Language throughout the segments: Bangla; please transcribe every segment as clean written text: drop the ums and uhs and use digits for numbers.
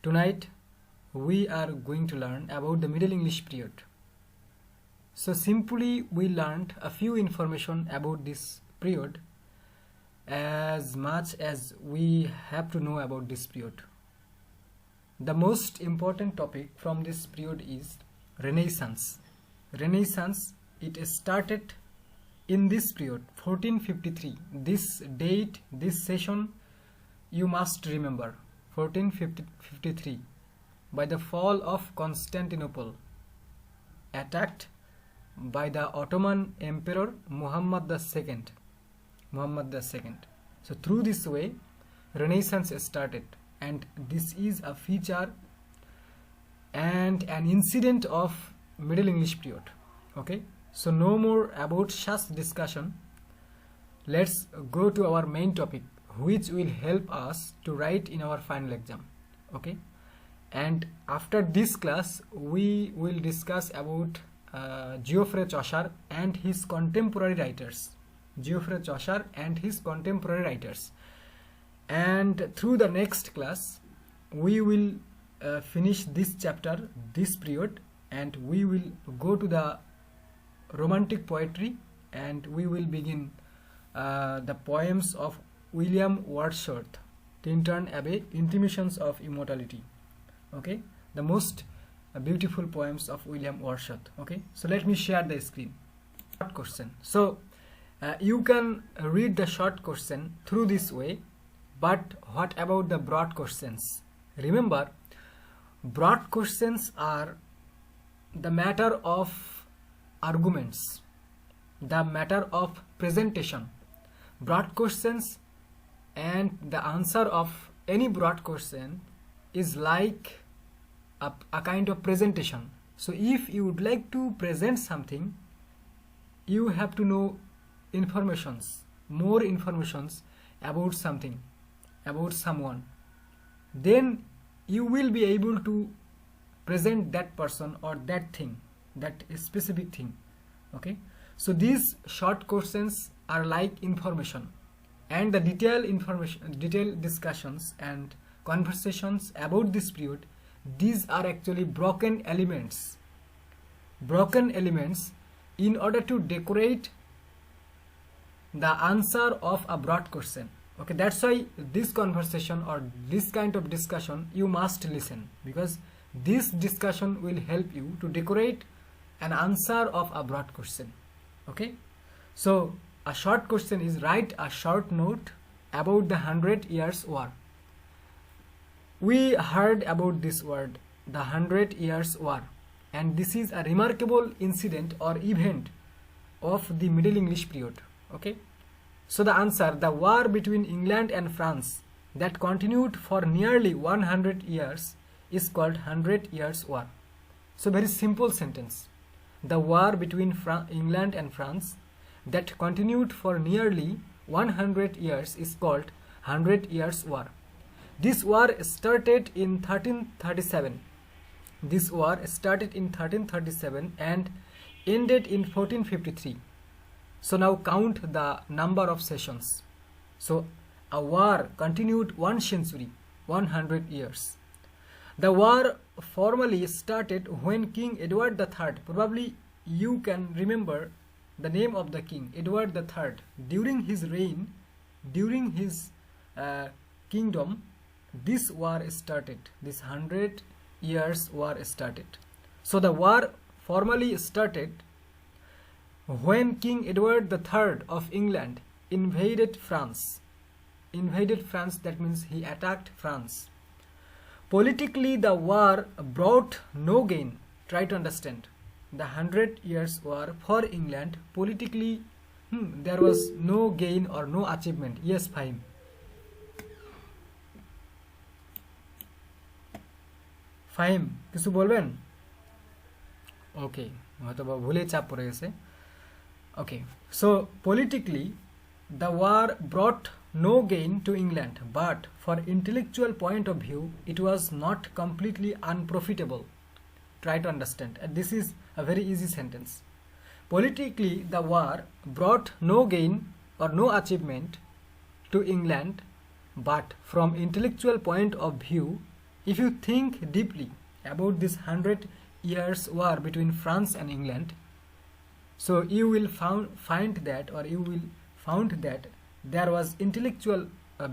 Tonight we are going to learn about the Middle English period. So simply we learned a few information about this period as much as we have to know about this period. The most important topic from this period is Renaissance. Renaissance, it started in this period 1453. This date, this session you must remember, 1453, by the fall of Constantinople, attacked by the Ottoman Emperor Muhammad II. So through this way Renaissance started, and this is a feature and an incident of Middle English period. Okay, so no more about such discussion. Let's go to our main topic, which will help us to write in our final exam. Okay, and after this class we will discuss about Geoffrey Chaucer and his contemporary writers. And through the next class we will finish this chapter, this period, and we will go to the romantic poetry, and we will begin the poems of William Wordsworth, Tintern Abbey, Intimations of Immortality. Okay, the most beautiful poems of William Wordsworth. Okay, so let me share the screen. Short question. So you can read the short question through this way, but what about the broad questions? Remember, broad questions are the matter of arguments, the matter of presentation. Broad questions and the answer of any broad question is like a kind of presentation. So if you would like to present something, you have to know more informations about something, about someone. Then you will be able to present that person or that thing, that specific thing. Okay, so these short questions are like information, and the detailed discussions and conversations about this period, these are actually broken elements in order to decorate the answer of a broad question. Okay, that's why this conversation or this kind of discussion you must listen, because this discussion will help you to decorate an answer of a broad question. Okay, so a short question is write a short note about the 100 Years' War. We heard about this word, the 100 Years' War, and this is a remarkable incident or event of the Middle English period. Okay, so the answer, the war between England and France that continued for nearly 100 years is called 100 Years' War. So very simple sentence. The war between England and France that continued for nearly 100 years is called 100 Years' War. This war started in 1337. And ended in 1453. So now count the number of sessions. So a war continued 1 century, 100 years. The war formally started when King Edward III, probably you can remember the name of the king, Edward III. During his reign, during his kingdom, this war started, this 100 Years' War started. So the war formally started when King Edward III of England invaded France. That means he attacked France. Politically, the war brought no gain. Try to understand. The 100 Years' War for England, politically, there was no gain or no achievement. Yes, Fahim. Fahim কিছু বলবেন? ওকে, হয়তো বা ভুলে চাপ পড়ে গেছে। Okay, so politically the war brought no gain to England, but for intellectual point of view it was not completely unprofitable. Try to understand, and this is a very easy sentence. Politically the war brought no gain or no achievement to England, but from intellectual point of view if you think deeply about this 100 years war between France and England, so you will find that there was intellectual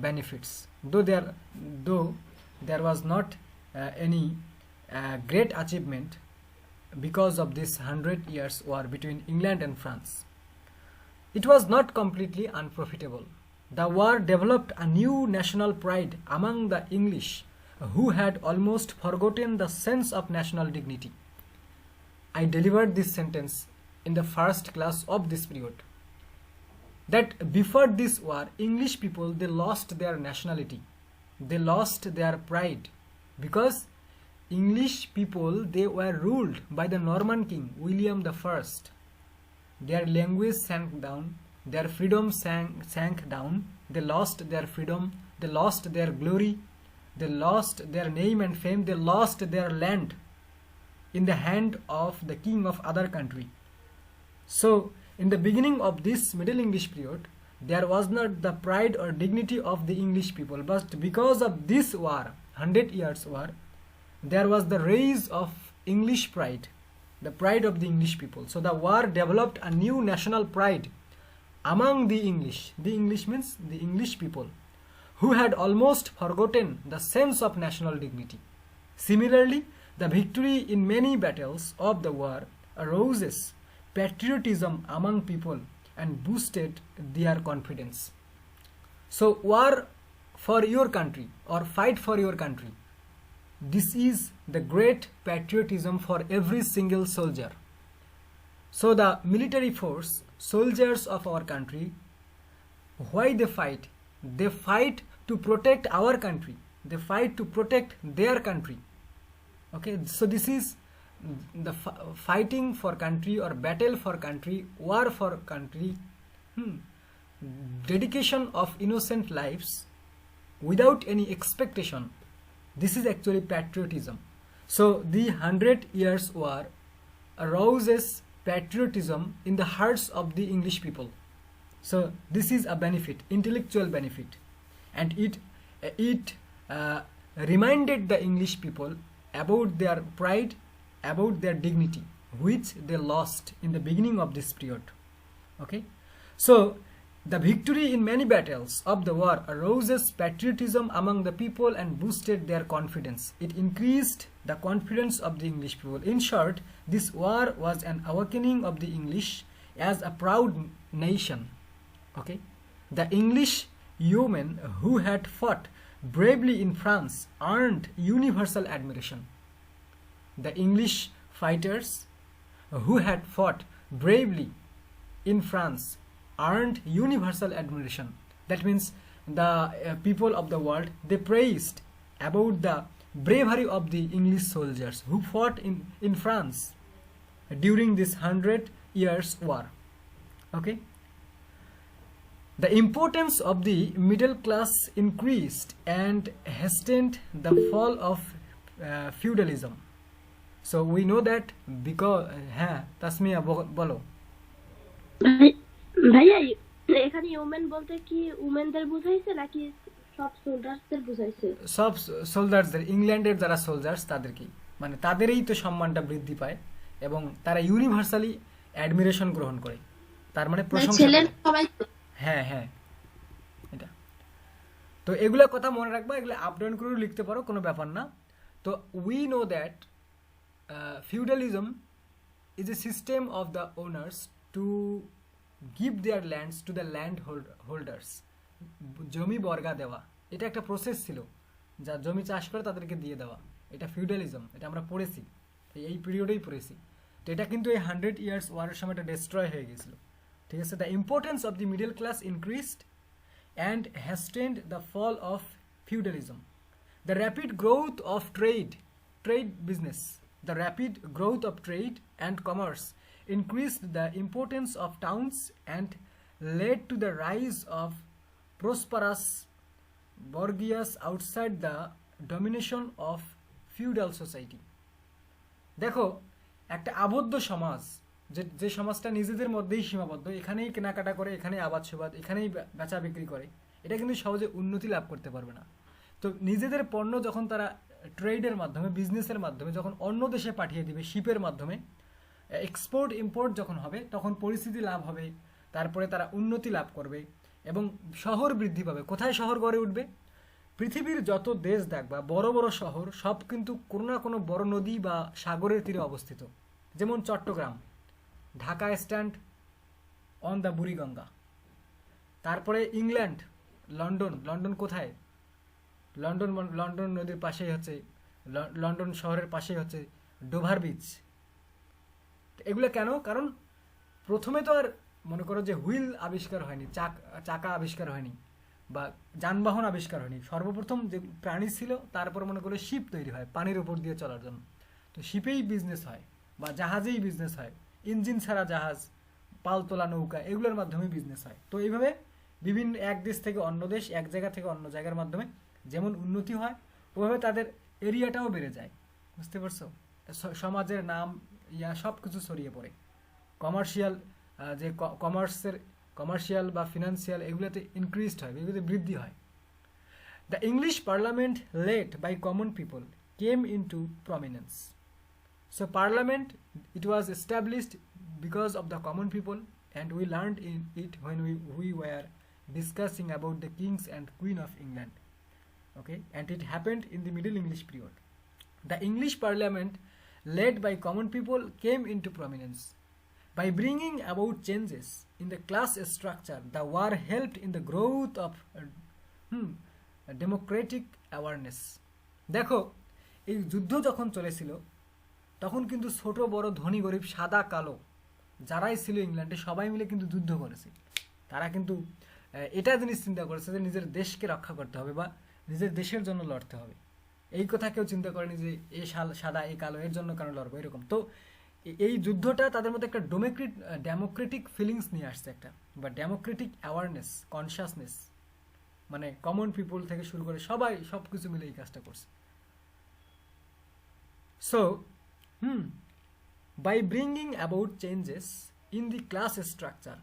benefits, though there was not any great achievement because of this 100 years war between England and France. It was not completely unprofitable. The war developed a new national pride among the English, who had almost forgotten the sense of national dignity. I delivered this sentence in the first class of this period. That before this war, English people, they lost their nationality. They lost their pride. Because English people, they were ruled by the Norman king, William I. Their language sank down. Their freedom sank down. They lost their freedom. They lost their glory. They lost their name and fame. They lost their land in the hand of the king of other country. So, in the beginning of this Middle English period, there was not the pride or dignity of the English people. But because of this war, 100 years war, there was the rise of English pride, the pride of the English people. So the war developed a new national pride among the English. The English means the English people, who had almost forgotten the sense of national dignity. Similarly, the victory in many battles of the war arouses patriotism among people and boosted their confidence. So war for your country or fight for your country, this is the great patriotism for every single soldier. So the military force, soldiers of our country, why they fight? They fight to protect our country. They fight to protect their country. Okay, so this is the fighting for country or battle for country, war for country, dedication of innocent lives without any expectation. This is actually patriotism. So the 100 years war arouses patriotism in the hearts of the English people. So this is a benefit, intellectual benefit, and it reminded the English people about their pride, about their dignity, which they lost in the beginning of this period. Okay, so the victory in many battles of the war arouses patriotism among the people and boosted their confidence. It increased the confidence of the English people. In short, this war was an awakening of the English as a proud nation. Okay, the English yeomen who had fought bravely in France earned universal admiration. The English fighters who had fought bravely in France earned universal admiration. That means the people of the world, they praised about the bravery of the English soldiers who fought in France during this 100 years war. Okay, the importance of the middle class increased and hastened the fall of feudalism. So we know that because Tasmiya bolo. ভাইয়া এখানে ওমেন বলতে কি উমেনদের বুঝাইছে নাকি সব সোলজারদের বুঝাইছে? সব সোলজারদের, ইংল্যান্ডের যারা সোলজার্স তাদেরকে, মানে তাদেরই তো সম্মানটা বৃদ্ধি পায় এবং তারা ইউনিভার্সালি অ্যাডমিরেশন গ্রহণ করে, তার মানে প্রশংসা করে। হ্যাঁ এটা তো এগুলা কথা মনে রাখবা, এগুলো আপ ডাউন করে লিখতে পারো, কোনো ব্যাপার না। তো we know that feudalism is a system of the owners to give their lands to the land holders. জমি বর্গা দেওয়া, এটা একটা প্রসেস ছিল, যা জমি চাষ করে তাদেরকে দিয়ে দেওয়া, এটা ফিউডালিজম। এটা আমরা পড়েছি, এই পিরিয়ডেই পড়েছি। তো এটা কিন্তু এই 100 ইয়ার্স ওয়ারের সময় এটা ডেস্ট্রয় হয়ে গেছিল। ঠিক আছে, the importance of the middle class increased and hastened the fall of feudalism. The rapid growth of trade business, the rapid growth of trade and commerce increased the importance of towns and led to the rise of prosperous bourgeois outside the domination of feudal society. দেখো, একটা আবদ্ধ সমাজ, যে সমাজটা নিজেদের মধ্যেই সীমাবদ্ধ, এখানেই কেনাকাটা করে, এখানেই আবাদ সুবাদ, এখানেই বেচা বিক্রি করে, এটা কিন্তু সহজে উন্নতি লাভ করতে পারবে না। তো নিজেদের পণ্য যখন তারা ট্রেডের মাধ্যমে, বিজনেসের মাধ্যমে যখন অন্য দেশে পাঠিয়ে দিবে শিপের মাধ্যমে, এক্সপোর্ট ইম্পোর্ট যখন হবে তখন পরিস্থিতি লাভ হবে, তারপরে তারা উন্নতি লাভ করবে এবং শহর বৃদ্ধি পাবে। কোথায় শহর গড়ে উঠবে? পৃথিবীর যত দেশ দেখবা বড় বড় শহর সব কিন্তু কোনো না কোনো বড় নদী বা সাগরের তীরে অবস্থিত। যেমন Chittagong, Dhaka stand on the Buriganga. তারপরে ইংল্যান্ড, লন্ডন, লন্ডন কোথায়? লন্ডন নদীর পাশেই হচ্ছে, লন্ডন শহরের পাশেই হচ্ছে ডোভার বিচ। এগুলো কেন? কারণ প্রথমে তো আর মনে করো যে হুইল আবিষ্কার হয়নি, চাকা আবিষ্কার হয়নি বা যানবাহন আবিষ্কার হয়নি। সর্বপ্রথম যে প্রাণী ছিল, তারপর মনে করো শিপ তৈরি হয় পানির উপর দিয়ে চলার জন্য। তো শিপেই বিজনেস হয় বা জাহাজেই বিজনেস হয়, ইঞ্জিন ছাড়া জাহাজ, পালতোলা নৌকা, এগুলোর মাধ্যমে বিজনেস হয়। তো এইভাবে বিভিন্ন এক দেশ থেকে অন্য দেশ, এক জায়গা থেকে অন্য জায়গার মাধ্যমে যেমন উন্নতি হয়, ওইভাবে তাদের এরিয়াটাও বেড়ে যায়। বুঝতে পারছো? সমাজের নাম সব কিছু ছড়িয়ে পড়ে। কমার্শিয়াল যে কমার্শিয়াল বা ফিনান্সিয়াল এগুলোতে ইনক্রিজড হয়, এগুলোতে বৃদ্ধি হয়। The English parliament led by common people came into prominence. So Parliament, it was established because of the common people, and we learned in it when we were discussing about the kings and queen of England. Okay, and it happened in the Middle English period. The English Parliament, led by common people, came into prominence. By bringing about changes in the class structure, the war helped in the growth of democratic awareness. দেখো, এই যুদ্ধ যখন চলেছিল তখন কিন্তু ছোট বড় ধনী গরিব সাদা কালো যারাই ছিল ইংল্যান্ডে সবাই মিলে কিন্তু যুদ্ধ করেছে। তারা কিন্তু এটা জিনিস চিন্তা করেছে যে নিজের দেশকে রক্ষা করতে হবে বা নিজের দেশের জন্য লড়তে হবে। এই কথা কেউ চিন্তা করেনি যে এ সাদা এ কালো এর জন্য কেন লড়বো, এরকম। তো এই যুদ্ধটা তাদের মধ্যে একটা ডেমোক্রেটিক ফিলিংস নিয়ে আসছে, একটা বা ডেমোক্রেটিক অ্যাওয়ারনেস, কনসিয়াসনেস, মানে কমন পিপল থেকে শুরু করে সবাই সব কিছু মিলে এই কাজটা করছে। So by bringing about changes in the class structure,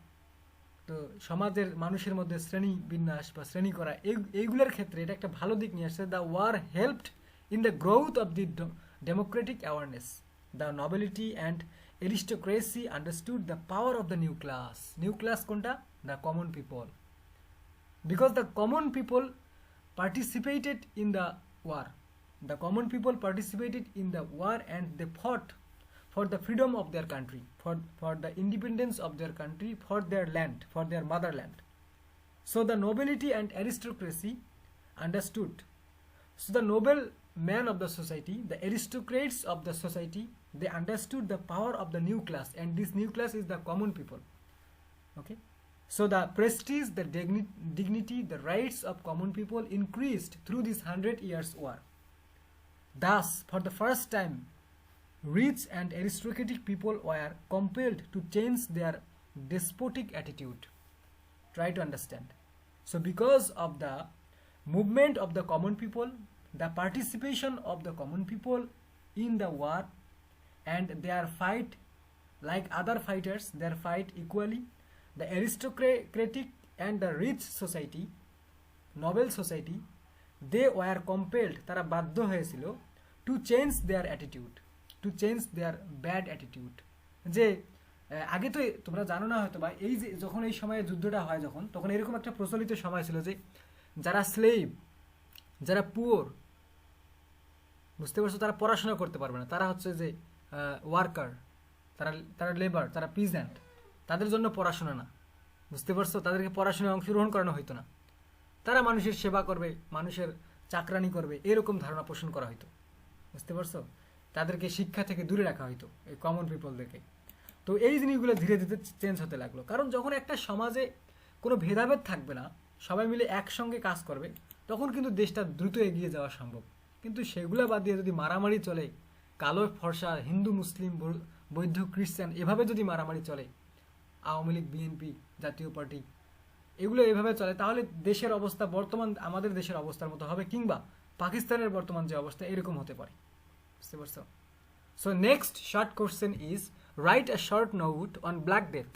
তো সমাজের মানুষের মধ্যে শ্রেণী বিন্যাস বা শ্রেণী করা এইগুলোর ক্ষেত্রে এটা একটা ভালো দিক নিয়ে আসছে। The war helped in the growth of the democratic awareness. The nobility and aristocracy understood the power of the new class. New class কোনটা? The common people. Because the common people participated in the war. The common people participated in the war and they fought for the freedom of their country, for the independence of their country, for their land, for their motherland. So the nobility and aristocracy understood. So the noble men of the society, the aristocrats of the society, they understood the power of the new class, and this new class is the common people. Okay? So the prestige, the dignity, the rights of common people increased through this 100 years war. Thus, for the first time, rich and aristocratic people were compelled to change their despotic attitude. Try to understand. So because of the movement of the common people, the participation of the common people in the war, and their fight like other fighters, their fight equally, the aristocratic and the rich society, noble society, they were compelled, তারা বাধ্য হয়েছিল, to change their attitude, to change their bad attitude. যে আগে তো তোমরা জানো না হয়তো বা, এই যে যখন এই সময়ে যুদ্ধটা হয় যখন, তখন এরকম একটা প্রচলিত সময় ছিল যে যারা স্লেভ, যারা পুওর, বুঝতে পারছো, তারা পড়াশোনা করতে পারবে না, তারা হচ্ছে যে ওয়ার্কার, তারা লেবার, তারা পিজেন্ট, তাদের জন্য পড়াশোনা না। বুঝতে পারছো? তাদেরকে পড়াশোনায় অংশগ্রহণ করানো হইতো না। তারা মানুষের সেবা করবে, মানুষের চাকরানি করবে, এরকম ধারণা পোষণ করা হইতো। বুঝতে পারছো? তাদেরকে শিক্ষা থেকে দূরে রাখা হইতো, এই কমন পিপলদেরকে। তো এই জিনিসগুলো ধীরে ধীরে চেঞ্জ হতে লাগলো। কারণ যখন একটা সমাজে কোনো ভেদাভেদ থাকবে না, সবাই মিলে একসঙ্গে কাজ করবে, তখন কিন্তু দেশটা দ্রুত এগিয়ে যাওয়া সম্ভব। কিন্তু সেগুলো বাদ দিয়ে যদি মারামারি চলে, কালো ফর্সা, হিন্দু মুসলিম, বৌদ্ধ খ্রিস্টান, এভাবে যদি মারামারি চলে, আওয়ামী লীগ, বিএনপি, জাতীয় পার্টি, এগুলো এভাবে চলে, তাহলে দেশের অবস্থা বর্তমান আমাদের দেশের অবস্থার মতো হবে, কিংবা পাকিস্তানের বর্তমান যে অবস্থা এরকম হতে পারে। বুঝতে পারছো? So next short question is, write a short note on black death.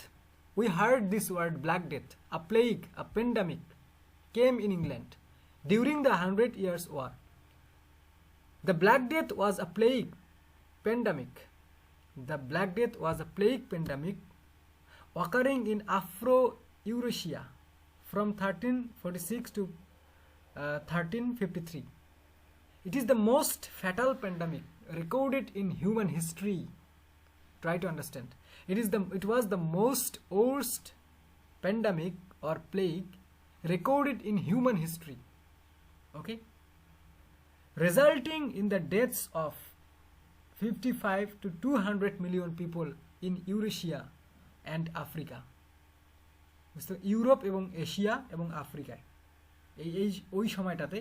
We heard this word black death, a plague, a pandemic came in England during the 100 years war. The Black Death was a plague pandemic. The Black Death was a plague pandemic occurring in Afro-Eurasia from 1346 to 1353. It is the most fatal pandemic recorded in human history. Try to understand. It was the most worst pandemic or plague recorded in human history. Okay? Resulting in the deaths of 55 to 200 million people in Eurasia and Africa. Europe এবং এশিয়া এবং আফ্রিকায় ওই সময়টাতে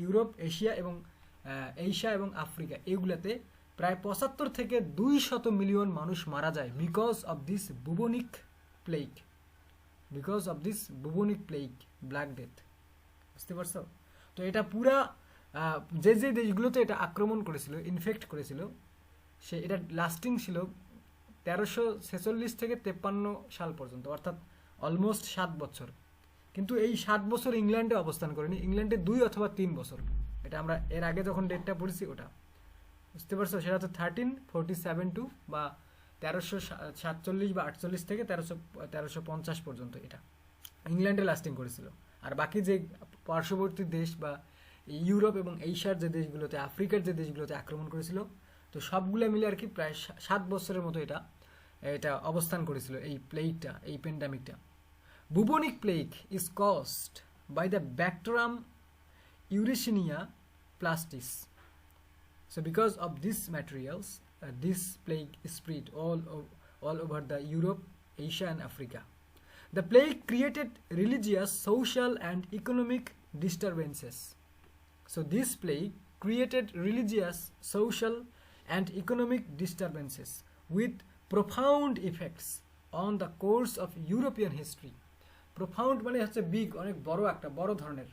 ইউরোপ এশিয়া এবং এশিয়া এবং আফ্রিকা এগুলাতে প্রায় 75 থেকে 200 মিলিয়ন মানুষ মারা যায় because of this bubonic plague, black death. বুঝতে পারছো? তো এটা পুরা যে দেশগুলোতে এটা আক্রমণ করেছিল, ইনফেক্ট করেছিল, সে এটা লাস্টিং ছিল 1346 থেকে 53 সাল পর্যন্ত, অর্থাৎ অলমোস্ট 7 বছর। কিন্তু এই 7 বছর ইংল্যান্ডে অবস্থান করেনি, ইংল্যান্ডে 2 অথবা 3 বছর। এটা আমরা এর আগে যখন ডেটটা পড়েছি ওটা, বুঝতে পারছো? সেটা হচ্ছে 1347 টু বা 1347 বা 48 থেকে 1350 পর্যন্ত এটা ইংল্যান্ডে লাস্টিং করেছিল। আর বাকি যে পার্শ্ববর্তী দেশ বা ইউরোপ এবং এশিয়ার যে দেশগুলোতে, আফ্রিকার যে দেশগুলোতে আক্রমণ করেছিল, তো সবগুলো মিলে আর কি প্রায় 7 বছরের মতো এটা অবস্থান করেছিল এই প্লেগটা, এই প্যান্ডামিকটা। Bubonic plague is caused by the bacterium Yersinia pestis. So because of these materials, this plague spread all over the Europe, Asia and Africa. The plague created religious, social and economic disturbances. So this plague created religious, social and economic disturbances with profound effects on the course of European history. Profound মানে হচ্ছে big, অনেক বড় ধরনের,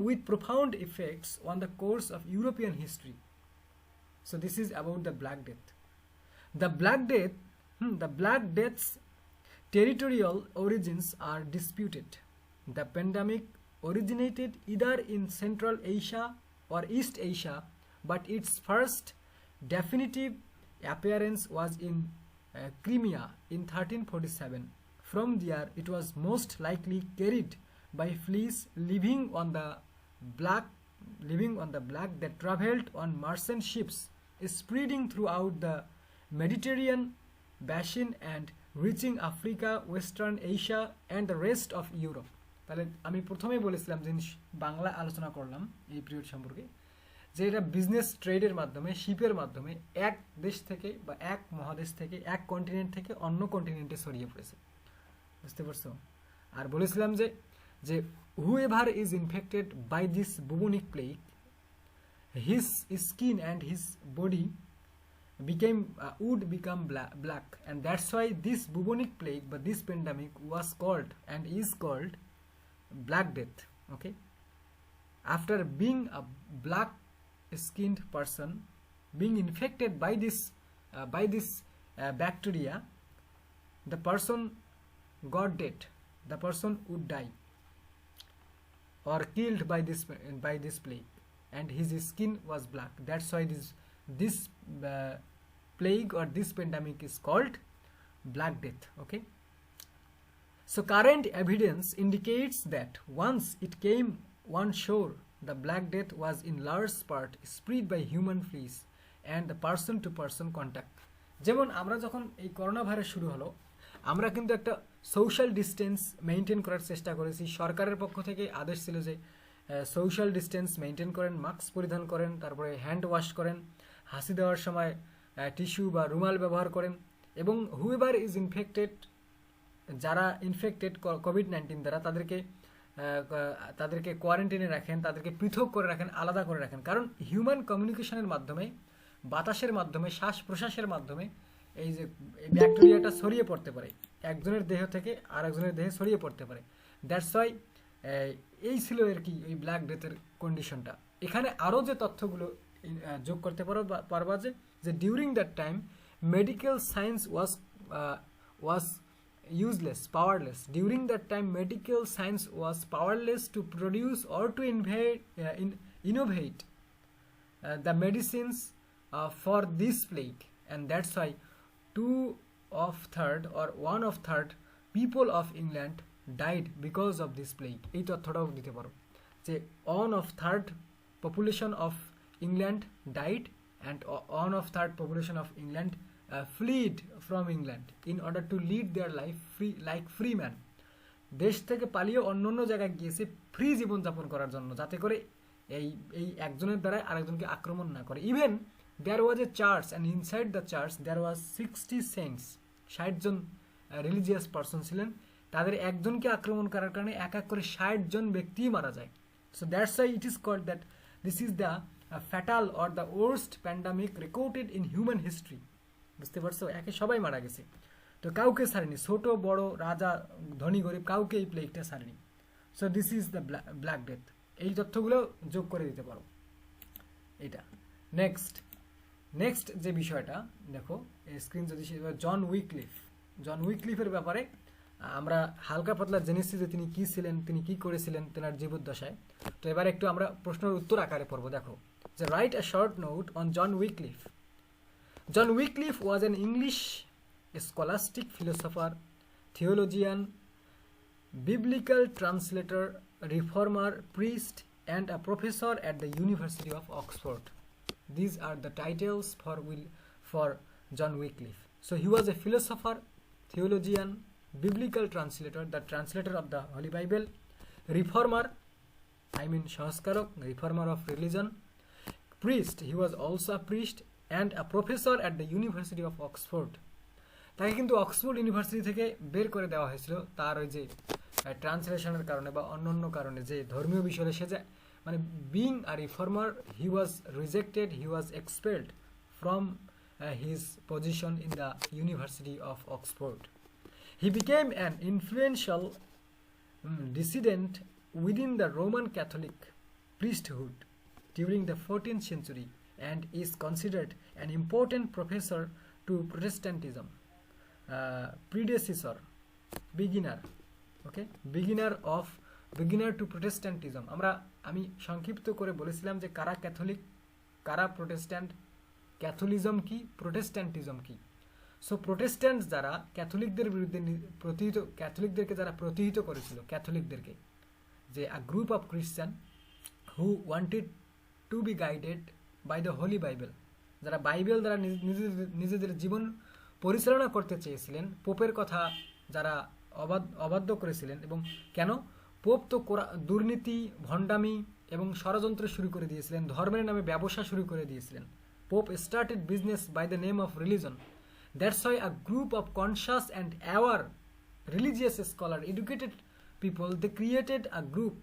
with profound effects on the course of European history. So this is about the Black Death. The Black Death's territorial origins are disputed. The pandemic originated either in Central Asia or East Asia, but its first definitive appearance was in Crimea in 1347. From there, it was most likely carried by fleets living on the black that traveled on merchant ships, spreading throughout the Mediterranean basin and reaching Africa, Western Asia and the rest of Europe. তাহলে আমি প্রথমেই বলেছিলাম যে বাংলা আলোচনা করলাম এই পিরিয়ড সম্পর্কে, যে এটা বিজনেস ট্রেডের মাধ্যমে, শিপের মাধ্যমে এক দেশ থেকে বা এক মহাদেশ থেকে, এক কন্টিনেন্ট থেকে অন্য কন্টিনেন্টে ছড়িয়ে পড়েছে। বুঝতে পারছো? আর বলেছিলাম যে whoever is infected by this bubonic plague, his skin and his body would become black, and that's why this bubonic plague, but this pandemic was called and is called Black Death. Okay, after being a black skinned person being infected by this bacteria, the person got dead, the person would die or killed by this plague, and his skin was black. That's why this plague or this pandemic is called Black Death. Okay, so current evidence indicates that once it came on shore, the Black Death was in large part spread by human fleas and the person to person contact. যেমন আমরা যখন এই করোনা ভাইরাস শুরু হলো, আমরা কিন্তু একটা সোশ্যাল ডিস্টেন্স মেনটেন করার চেষ্টা করেছি। সরকারের পক্ষ থেকে আদেশ ছিল যে সোশ্যাল ডিস্টেন্স মেনটেন করেন, মাস্ক পরিধান করেন, তারপরে হ্যান্ড ওয়াশ করেন, হাসি দেওয়ার সময় টিস্যু বা রুমাল ব্যবহার করেন, এবং হুএভার ইজ ইনফেক্টেড, যারা ইনফেক্টেড কোভিড-19 দ্বারা, তাদেরকে কোয়ারেন্টাইনে রাখেন, তাদেরকে পৃথক করে রাখেন, আলাদা করে রাখেন। কারণ হিউম্যান কমিউনিকেশনের মাধ্যমে, বাতাসের মাধ্যমে, শ্বাস প্রশ্বাসের মাধ্যমে এই যে ব্যাকটেরিয়াটা ছড়িয়ে পড়তে পারে, একজনের দেহ থেকে আরেকজনের দেহে ছড়িয়ে পড়তে পারে। দ্যাটস ওয়াই এই ছিল আর কি এই ব্ল্যাক ডেথের কন্ডিশনটা। এখানে আরও যে তথ্যগুলো যোগ করতে পারবা যে during that time medical science was useless, powerless. During that time, medical science was powerless to produce or to innovate the medicines for this plague, and that's why 2/3 or 1/3 people of England died because of this plague. এই তথ্যটাও দিতে পারো যে 1/3 population of England died and 1/3 population of England fled from England in order to lead their life free like free man. দেশ থেকে পালিয়ে অন্য জায়গায় গিয়েছে ফ্রি জীবনযাপন করার জন্য, যাতে করে এই একজনের দ্বারা আরেকজনকে আক্রমণ না করে। Even there was a church and inside the church there was 60 saints, 60 জন রিলিজিয়াস পার্সন ছিলেন, তাদের একজনকে আক্রমণ করার কারণে এক করে 60 জন ব্যক্তি মারা যায়। So that's why it is called that this is the fatal or the worst pandemic recorded in human history. বুঝতে পারছো, একে সবাই মারা গেছে, তো কাউকে ছাড়েনি, ছোট বড় রাজা ধনী গরিব কাউকে এই প্লেগটা ছাড়েনি। So this is the black death. এই তথ্যগুলো যোগ করে দিতে পারো এটা। নেক্সট যে বিষয়টা দেখো স্ক্রিন যদি জন উইকলিফের ব্যাপারে আমরা হালকা পাতলা জেনেছি যে তিনি কি ছিলেন, তিনি কি করেছিলেন তেনার জীবদ্দশায়। তো এবার একটু আমরা প্রশ্নের উত্তর আকারে পড়বো। দেখো যে write a short note on John Wycliffe. John Wycliffe was an English scholastic philosopher, theologian, biblical translator, reformer, priest, and a professor at the University of Oxford. These are the titles for John Wycliffe. So he was a philosopher, theologian, biblical translator, the translator of the Holy Bible, reformer, Sanaskarok, reformer of religion, priest, he was also a priest, and a professor at the University of Oxford. তাকে কিন্তু অক্সফোর্ড ইউনিভার্সিটি থেকে বের করে দেওয়া হয়েছিল তার ওই যে ট্রান্সলেশনের কারণে বা অন্যান্য কারণে, যে ধর্মীয় বিষয়ে সে যে মানে being a reformer he was rejected, he was expelled from his position in the university of Oxford. He became an influential dissident within the Roman Catholic priesthood during the 14th century and is considered an important professor to Protestantism, predecessor, beginner to Protestantism. আমি সংক্ষিপ্ত করে বলেছিলাম যে কারা ক্যাথলিক, কারা প্রোটেস্ট্যান্ট, ক্যাথলিজম কি, প্রোটেস্ট্যান্টিজম কি। সো প্রোটেস্ট্যান্ট যারা ক্যাথলিকদের বিরুদ্ধে ক্যাথলিকদেরকে যারা প্রতিহিত করেছিল, ক্যাথলিকদেরকে, যে a group of Christian who wanted to be guided by the holy Bible, যারা বাইবেল দ্বারা নিজেদের জীবন পরিচালনা করতে চেয়েছিলেন, পোপের কথা যারা অবাধ্য করেছিলেন। এবং কেন? পোপ তো দুর্নীতি, ভণ্ডামি এবং ষড়যন্ত্র শুরু করে দিয়েছিলেন, ধর্মের নামে ব্যবসা শুরু করে দিয়েছিলেন। Pope started business by the name of religion. That's why a group of conscious and aware religious scholar, educated people, they created a group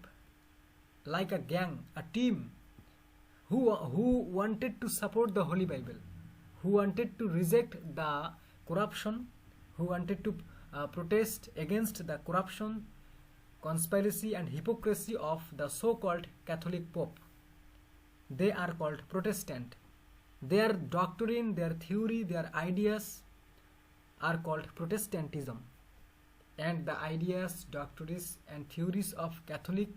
like a gang, a team who wanted to support the Holy Bible, who wanted to reject the corruption, who wanted to protest against the corruption, conspiracy and hypocrisy of the so-called Catholic Pope. They are called Protestant. Their doctrine, their theory, their ideas are called Protestantism, and the ideas, doctrines and theories of Catholic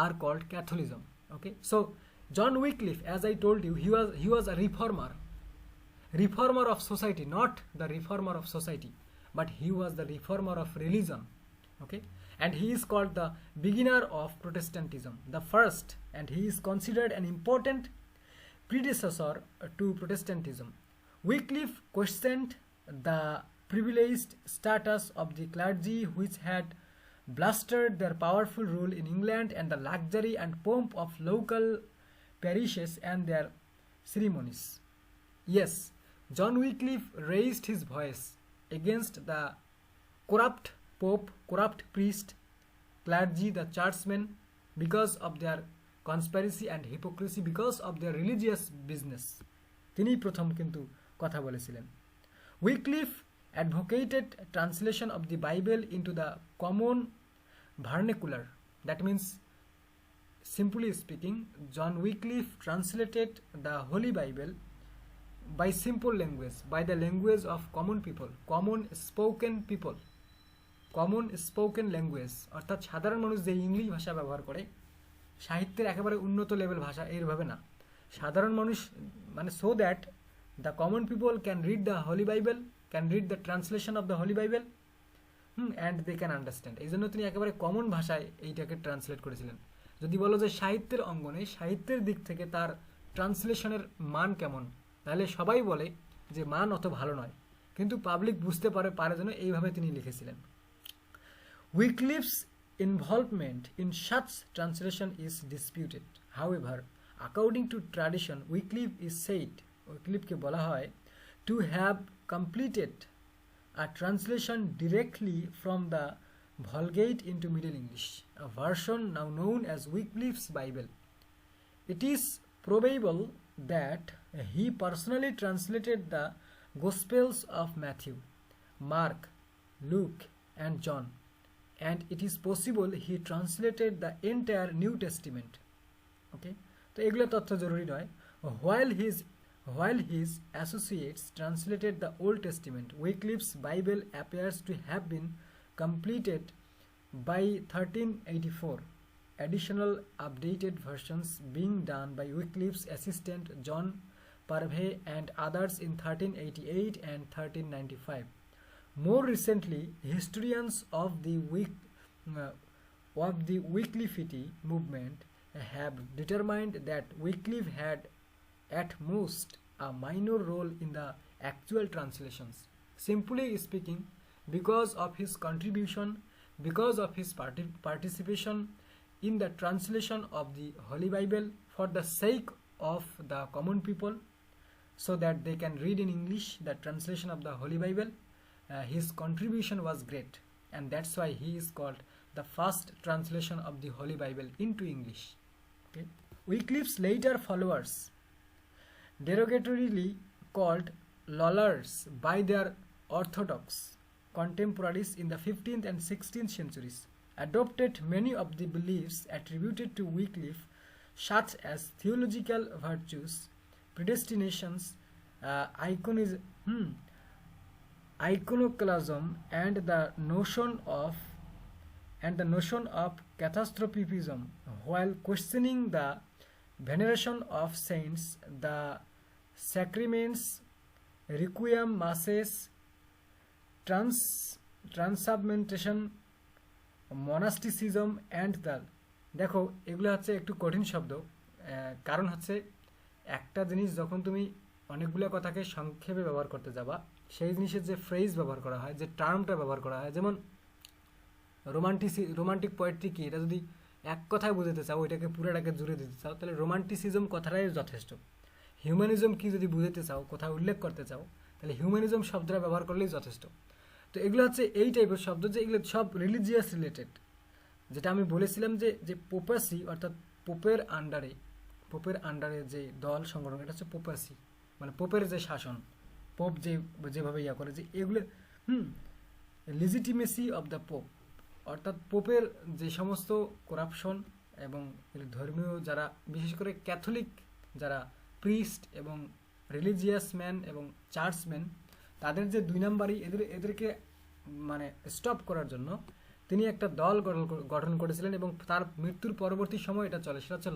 are called Catholicism. Okay, so John Wycliffe, as I told you, he was a reformer of society, not the reformer of society, but he was the reformer of religion. Okay, and he is called the beginner of Protestantism, the first, and he is considered an important predecessor to Protestantism. Wycliffe questioned the privileged status of the clergy, which had blustered their powerful rule in England, and the luxury and pomp of local parishes and their ceremonies. Yes, John Wycliffe raised his voice against the corrupt pope, corrupt priest, clergy, the churchmen, because of their conspiracy and hypocrisy, because of their religious business. তিনি প্রথম কিন্তু কথা বলেছিলেন। Wycliffe advocated translation of the Bible into the common vernacular. That means, simply speaking, John Wycliffe translated the Holy Bible by simple language, by the language of common people, common spoken language, অর্থাৎ সাধারণ মানুষ যে ইংলিশ ভাষা ব্যবহার করে, সাহিত্যের একেবারে উন্নত লেভেল ভাষা এইভাবে না, সাধারণ মানুষ মানে so that the common people can read the holy Bible, can read the translation of the holy Bible and they can understand. এই জন্য তিনি একেবারে কমন ভাষায় এইটাকে ট্রান্সলেট করেছিলেন। যদি বলো যে সাহিত্যের অঙ্গনে সাহিত্যের দিক থেকে তার ট্রান্সলেশনের মান কেমন, তাহলে সবাই বলে যে মান অত ভালো নয়, কিন্তু পাবলিক বুঝতে পারে জন্য এইভাবে তিনি লিখেছিলেন। Wycliffe's involvement in such translation is disputed. However, according to tradition, Wycliffe is said, Wycliffeকে বলা হয়, to have completed a translation directly from the Vulgate into Middle English, a version now known as Wycliffe's Bible. It is probable that he personally translated the Gospels of Matthew, Mark, Luke, and John, and it is possible he translated the entire New Testament. Okay, তো এগুলো তথ্য জরুরি নয়। While his associates translated the Old Testament, Wycliffe's Bible appears to have been completed by 1384. Additional updated versions being done by Wycliffe's assistant John Purvey and others in 1388 and 1395. More recently, historians of the Wycliffite movement have determined that Wycliffe had at most a minor role in the actual translations. Simply speaking, because of his contribution, because of his participation in the translation of the Holy Bible for the sake of the common people, so that they can read in English the translation of the Holy Bible, his contribution was great, and that's why he is called the first translation of the Holy Bible into English. Okay? Wycliffe's later followers, derogatorily called Lollards by their orthodox contemporaries in the 15th and 16th centuries, adopted many of the beliefs attributed to Wycliffe, such as theological virtues, predestinations, iconoclasm, and the notion of catastrophism, while questioning the veneration of saints, the sacraments, requiem masses, transubstantiation, monasticism, and the দেখো এগুলো হচ্ছে একটু কঠিন শব্দ, কারণ হচ্ছে একটা জিনিস যখন তুমি অনেকগুলো কথাকে সংক্ষেপে ব্যবহার করতে যাবা, সেই জিনিসের যে ফ্রেজ ব্যবহার করা হয়, যে টার্মটা ব্যবহার করা হয়, যেমন রোমান্টিক পোয়েট্রি কি, এটা যদি এক কথায় বুঝাতে চাও, ওইটাকে পুরোটাকে জুড়ে দিতে চাও, তাহলে রোমান্টিসিজম কথাটাই যথেষ্ট। হিউম্যানিজম কি যদি বুঝাতে চাও, কোথাও উল্লেখ করতে চাও, তাহলে হিউম্যানিজম শব্দটা ব্যবহার করলেই যথেষ্ট। তো এগুলো হচ্ছে এই টাইপের শব্দ যে এগুলো সব রিলিজিয়াস রিলেটেড। যেটা আমি বলেছিলাম যে পোপাসি অর্থাৎ পোপের আন্ডারে যে দল সংগঠন, এটা হচ্ছে পোপাসি, মানে পোপের যে শাসন, পোপ যেভাবে ইয়া করে, যে এগুলো লিজিটিমেসি অফ দ্য পোপ, অর্থাৎ পোপের যে সমস্ত করাপশন এবং ধর্মীয় যারা, বিশেষ করে ক্যাথলিক যারা প্রিস্ট এবং রিলিজিয়াস ম্যান এবং চার্চম্যান, তাদের যে দুই নাম্বারই, এদেরকে মানে স্টপ করার জন্য তিনি একটা দল গঠন করেছিলেন, এবং তার মৃত্যুর পরবর্তী সময় এটা চলে, সেটা হচ্ছে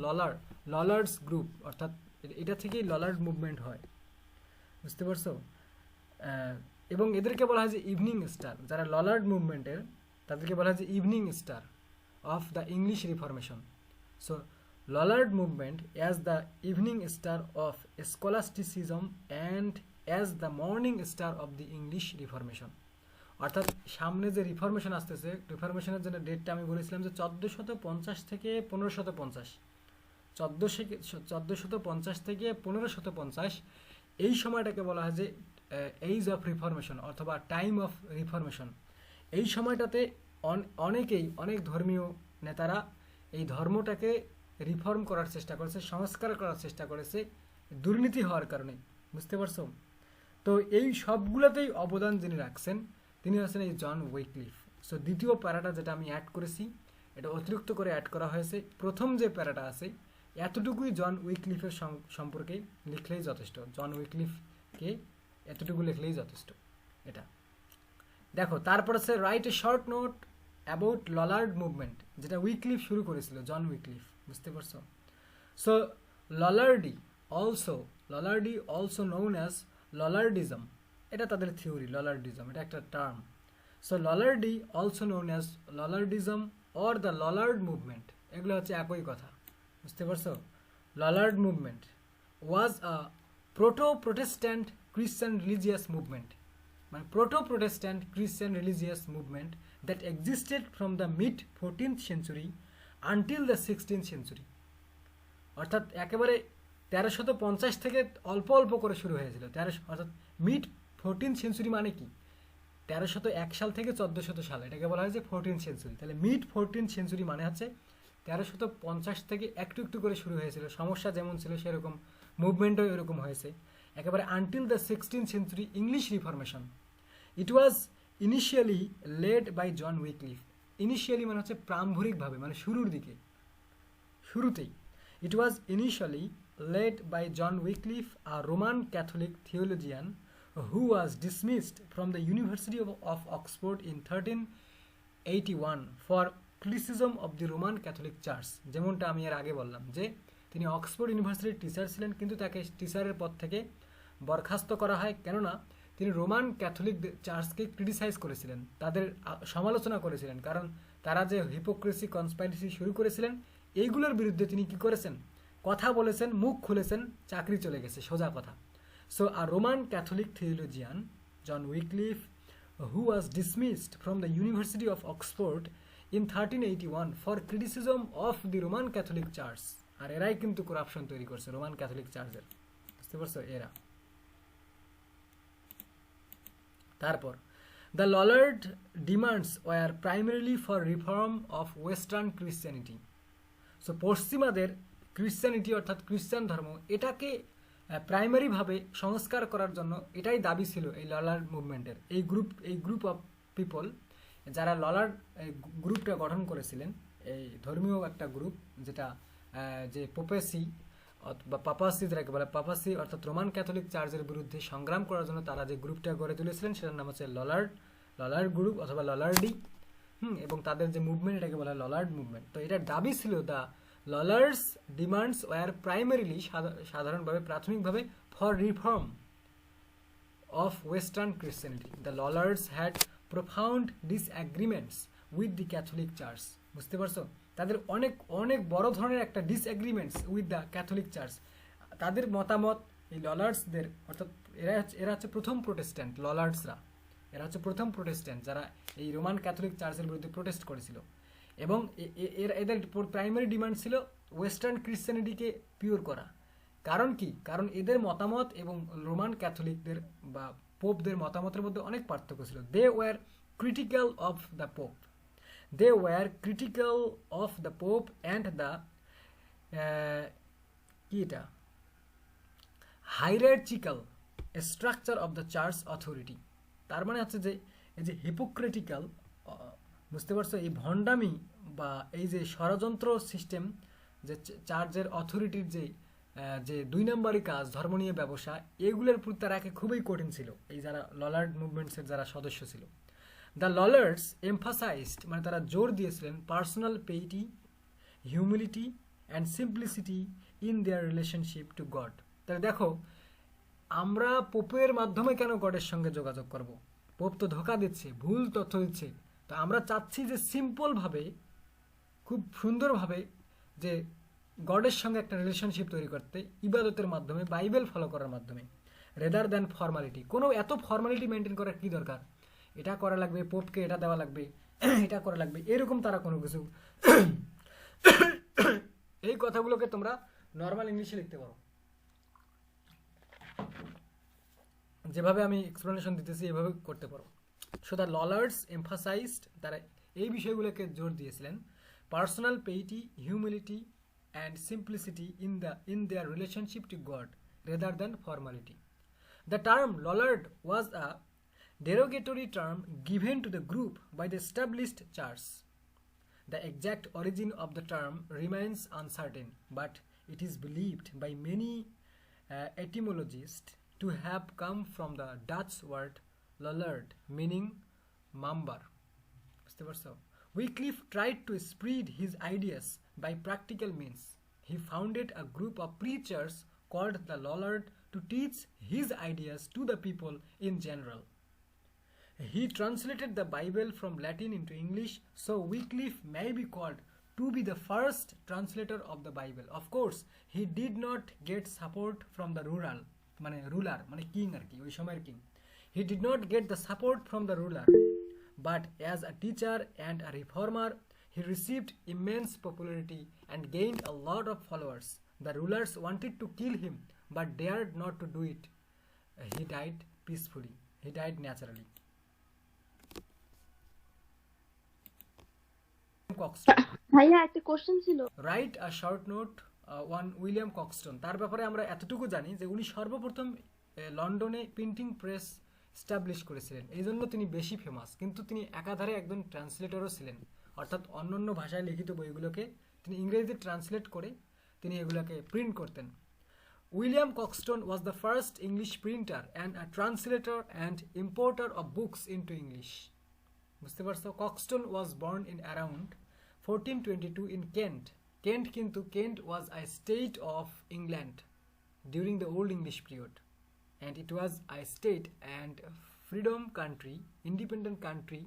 ললার্ডস গ্রুপ, অর্থাৎ এটা থেকেই ললার্ড মুভমেন্ট হয়, বুঝতে পারছো? এবং এদেরকে বলা হয় যে ইভিনিং স্টার, যারা ললার্ড মুভমেন্টের তাদেরকে বলা হয় যে evening star of the English reformation. So Lollard movement as the evening star of scholasticism and as the morning star of the English reformation. অর্থাৎ সামনে যে রিফরমেশন আসতেছে, রিফরমেশনের জন্য ডেটটা আমি বলেছিলাম যে 1450 থেকে 1550, 1450 থেকে 1550, এই সময়টাকে বলা হয় যে এইজ অফ রিফরমেশন অথবা টাইম অফ রিফরমেশন। এই সময়টাতে অনেক ধর্মীয় নেতারা এই ধর্মটাকে রিফর্ম করার চেষ্টা করেছে, সংস্কার করার চেষ্টা করেছে, দুর্নীতি হওয়ার কারণে, বুঝতে পারছো? তো এই সবগুলোতেই অবদান যিনি রাখছেন তিনি হচ্ছেন এই জন উইকলিফ। সো দ্বিতীয় প্যারাটা যেটা আমি অ্যাড করেছি, এটা অতিরিক্ত করে অ্যাড করা হয়েছে। প্রথম যে প্যারাটা আছে এতটুকুই জন উইকলিফের সম্পর্কে লিখলেই যথেষ্ট, জন উইকলিফকে এতটুকু লিখলেই যথেষ্ট। এটা দেখো, তারপর আছে write a short note about Lollard movement, যেটা উইকলিফ শুরু করেছিল, জন উইকলিফ, বুঝতে পারছো? So Lollardy also known as Lollardism, এটা তাদের থিওরি, ললার্ডিজম এটা একটা term. So Lollardy also known as Lollardism or the Lollard movement, এগুলো হচ্ছে একই কথা, বুঝতে পারছো? Lollard movement was a proto-Protestant Christian religious movement, মানে proto-Protestant Christian religious movement that existed from the mid 14th century until the 16th century. অর্থাৎ একেবারে 1350 থেকে অল্প অল্প করে শুরু হয়েছিল, অর্থাৎ মিড 14th সেঞ্চুরি মানে কি, 1301 সাল থেকে 1400 সাল, এটাকে বলা হয় যে 14th সেঞ্চুরি। তাহলে মিড 14th সেঞ্চুরি মানে হচ্ছে 1350 থেকে একটু একটু করে শুরু হয়েছিল, সমস্যা যেমন ছিল সেরকম মুভমেন্টও এরকম হয়েছে, একেবারে until the 16th century English reformation. It was initially led by John Wycliffe, initially মানে হচ্ছে প্রারম্ভিকভাবে, মানে শুরুর দিকে, শুরুতেই। It was initially led by John Wycliffe, a Roman Catholic theologian who was dismissed from the University of Oxford in 1381 for criticism of the Roman Catholic Church। যেমনটা আমি এর আগে বললাম যে তিনি অক্সফোর্ড ইউনিভার্সিটির টিচার ছিলেন, কিন্তু তাকে টিচারের পদ থেকে বরখাস্ত করা হয়, কেননা তিনি রোমান ক্যাথলিক চার্চকে ক্রিটিসাইজ করেছিলেন, তাদের সমালোচনা করেছিলেন, কারণ তারা যে হিপোক্রেসি কনস্পাইরেসি শুরু করেছিলেন এইগুলোর বিরুদ্ধে তিনি কি করেছেন, কথা বলেছেন, মুখ খুলেছেন, চাকরি চলে গেছে, সোজা কথা। So a Roman Catholic theologian John Wycliffe who was dismissed from the university of Oxford in 1381 for criticism of the Roman Catholic church. আর এরাই কিন্তু করাপশন তৈরি করছে রোমান ক্যাথলিক চার্চের, বুঝতে পারছো? এরা। তারপর the Lollard demands were primarily for reform of western Christianity. সো পশ্চিমাদের ক্রিশ্চিয়ানিটি অর্থাৎ খ্রিস্টান ধর্ম, এটাকে প্রাইমারিভাবে সংস্কার করার জন্য এটাই দাবি ছিল এই ললার্ড মুভমেন্টের। এই গ্রুপ অফ পিপল যারা ললার্ড গ্রুপটা গঠন করেছিলেন, এই ধর্মীয় একটা গ্রুপ, যেটা যে পোপেসি বা পাপাসি যাকে বলে, পাপাসি অর্থাৎ রোমান ক্যাথলিক চার্চের বিরুদ্ধে সংগ্রাম করার জন্য তারা যে গ্রুপটা গড়ে তুলেছিলেন সেটার নাম হচ্ছে ললার্ড গ্রুপ অথবা ললার্ডি। এবং তাদের যে মুভমেন্ট এটাকে বলা হয় ললার্ড মুভমেন্ট। তো এটার দাবি ছিল the Lollards demands were primarily, সাধারণভাবে প্রাথমিকভাবে, for reform of western Christianity. The Lollards had profound disagreements with the Catholic church, বুঝতে পারছো? তাদের অনেক অনেক বড় ধরনের একটা disagreements with the Catholic church. তাদের মতামত এই ললার্সদের, অর্থাৎ এরা হচ্ছে প্রথম প্রোটেস্ট্যান্ট, ললার্সরা এরা হচ্ছে প্রথম প্রোটেস্ট্যান্ট যারা এই রোমান ক্যাথলিক চার্চের বিরুদ্ধে প্রোটেস্ট করেছিল। এবং এদের প্রাইমারি ডিমান্ড ছিল ওয়েস্টার্ন ক্রিশ্চিয়ানিটিকে পিওর করা। কারণ কি? কারণ এদের মতামত এবং রোমান ক্যাথলিকদের বা পোপদের মতামতের মধ্যে অনেক পার্থক্য ছিল। They were critical of the pope, and the কি এটা hierarchical structure of the church authority. তার মানে হচ্ছে যে এই যে হিপোক্রেটিক্যাল, বুঝতে পারছো, এই ভণ্ডামি বা এই যে ষড়যন্ত্র সিস্টেম, যে চার্চের অথরিটির যে 2 নম্বরই কাজ, ধর্ম নিয়ে ব্যবসা, এগুলোর প্রতি তারা খুবই কঠিন ছিল, এই যারা ললার্ড মুভমেন্টসের যারা সদস্য ছিল। দ্য ললার্ডস এমফাসাইজড, মানে তারা জোর দিয়েছিলেন personal piety, humility and simplicity in their relationship to God. তাহলে দেখো, আমরা পোপের মাধ্যমে কেন গডের সঙ্গে যোগাযোগ করব? পোপ তো ধোকা দিচ্ছে, ভুল তথ্য দিচ্ছে। তো আমরা চাচ্ছি যে সিম্পলভাবে, খুব সুন্দরভাবে, যে গডের সঙ্গে একটা রিলেশনশিপ তৈরি করতে, ইবাদতের মাধ্যমে, বাইবেল ফলো করার মাধ্যমে, রেদার দ্যান ফর্মালিটি। কোনো এত ফর্মালিটি মেনটেন করার কি দরকার? এটা করা লাগবে, পোপকে এটা দেওয়া লাগবে, এটা করা লাগবে, এরকম তারা কোনো কিছু এই কথাগুলোকে তোমরা নর্মাল ইংলিশে লিখতে পারো, যেভাবে আমি এক্সপ্লেনেশন দিতেছি এভাবে করতে পারো। সো দ্য ললার্ডস এমফাসাইজড, তারা এই বিষয়গুলোকে জোর দিয়েছিলেন, personal piety, humility and simplicity in their relationship to God rather than formality. The term Lollard was a derogatory term given to the group by the established church. The exact origin of the term remains uncertain, but it is believed by many etymologists to have come from the Dutch word lollard, meaning member. Wycliffe tried to spread his ideas by practical means. He founded a group of preachers called the Lollard to teach his ideas to the people in general. He translated the Bible from Latin into English, so Wycliffe may be called to be the first translator of the Bible. Of course, he did not get support from the ruler, king arki, ওই সময়ের king. He did not get the support from the ruler, but as a teacher and a reformer, he received immense popularity and gained a lot of followers. The rulers wanted to kill him, but dared not to do it. He died peacefully. He died naturally. ভাইয়া একটা কোশ্চেন ছিল। Write a short note one William Caxton. তার ব্যাপারে আমরা এতটুকু জানি যে উনি সর্বপ্রথম লন্ডনে প্রিন্টিং প্রেস স্টাবলিশ করেছিলেন, এই জন্য তিনি বেশি ফেমাস। কিন্তু তিনি একাধারে একজন ট্রান্সলেটরও ছিলেন, অর্থাৎ অন্যান্য ভাষায় লিখিত বইগুলোকে তিনি ইংরেজিতে ট্রান্সলেট করে তিনি এগুলোকে প্রিন্ট করতেন। William Caxton was the first English printer and a translator and importer of books into English. বুঝতে পারছো? Caxton was born in around 1422 in Kent. Kent was a state of England during the Old English period, and it was a state and freedom country, independent country